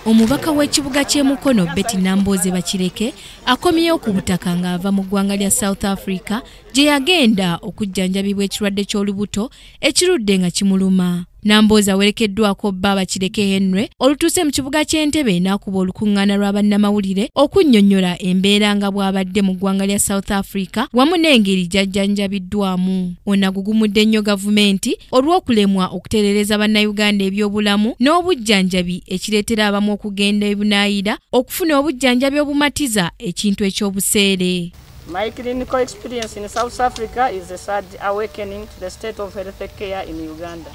Omubaka w'ekibuga ky'e Mukono Betty Nambooze Bakireke akomyewo ku butaka ng'ava mu ggwanga lya South Africa gye yagenda okujjanjabibwa ekirwadde ky'olubuto ekirudde nga kimuluma. Nambooze awerekeddwako bba Bakireke Henry olutuuse mu kibuga ky'Entebbe n'akuba olukuŋŋaana lw'abannamawulire okunnyonnyola embeera nga bw'abadde mu ggwanga lya South Africa wamu n'engeri gy'ajjanjabiddwamu. Ono agugumudde nnyo gavumenti olw'okulemwa okutereereza bannayuganda ebyobulamu n'obujjanjabi ekireetera abamu okugenda ebunaayira okufuna obujjanjabi obumatiza ekintu eky'obuseere. My clinical experience in South Africa is a sad awakening to the state of health care in Uganda.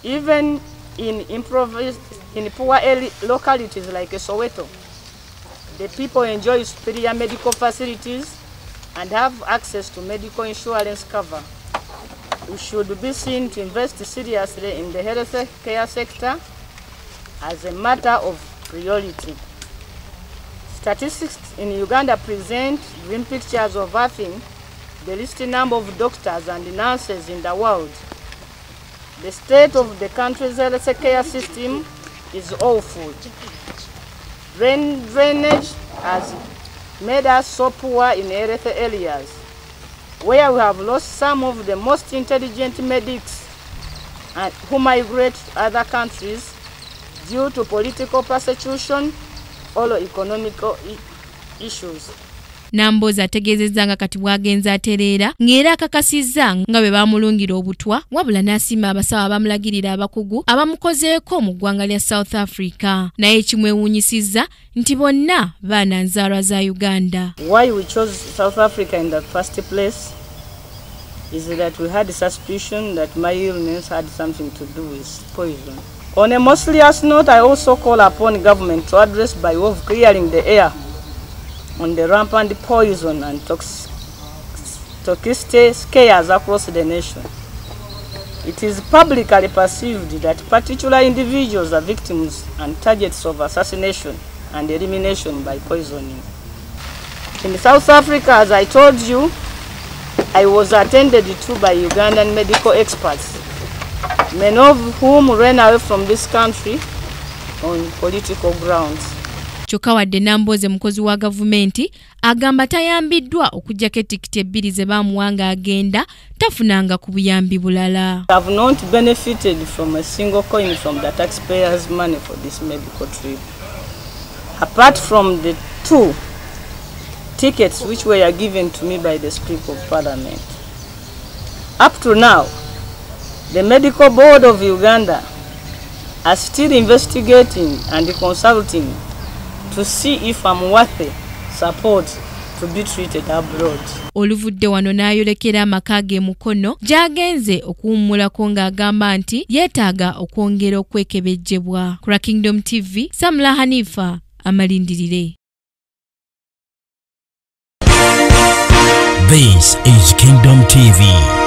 Even in poor localities like Soweto, the people enjoy superior medical facilities and have access to medical insurance cover. We should be seen to invest seriously in the health care sector as a matter of priority. Statistics in Uganda present grim pictures of having the least number of doctors and nurses in the world. The state of the country's health care system is awful. Drainage has made us so poor in health areas, where we have lost some of the most intelligent medics who migrate to other countries due to political persecution or economical issues. Nambooze ategeezezza nga kati bwagenza atereera ng'era akakasizza nga bwe baamulungira obutwa wabula n'asiima abasawo abamulagirira abakugu abamukozeeko mu ggwanga lya South Africa. Naye ekimwewuunyisizza nti bonna baana nzaalwa za Uganda. Why we chose South Africa in the first place is that we had suspicion that my illness had something to do with poison. On a more serious note, I also call upon government to address by way of clearing the air on the rampant poison and toxicity scares across the nation. It is publicly perceived that particular individuals are victims and targets of assassination and elimination by poisoning. In South Africa, as I told you, I was attended to by Ugandan medical experts, many of whom ran away from this country on political grounds. Kyokka wadde Nambooze mukozi wa gavumenti agamba tayambiddwa okuggyako etikiti ebbiri ze baamuwanga agenda tafunanga ku buyambi bulala. I have not benefited from a single coin from the taxpayers' money for this medical trip, apart from the 2 tickets which were given to me by the Speaker of Parliament. Up to now, the Medical Board of Uganda are still investigating and consulting to see if I'm worthy support to be treated abroad. Oluvudde wano n'ayolekera amaka ge Mukono gy'agenze okuwummulako ng'agamba nti yeetaaga okwongera okwekebejjebwa. Ku Kingdom TV, Samla Hanifa amalindirire. This is Kingdom TV.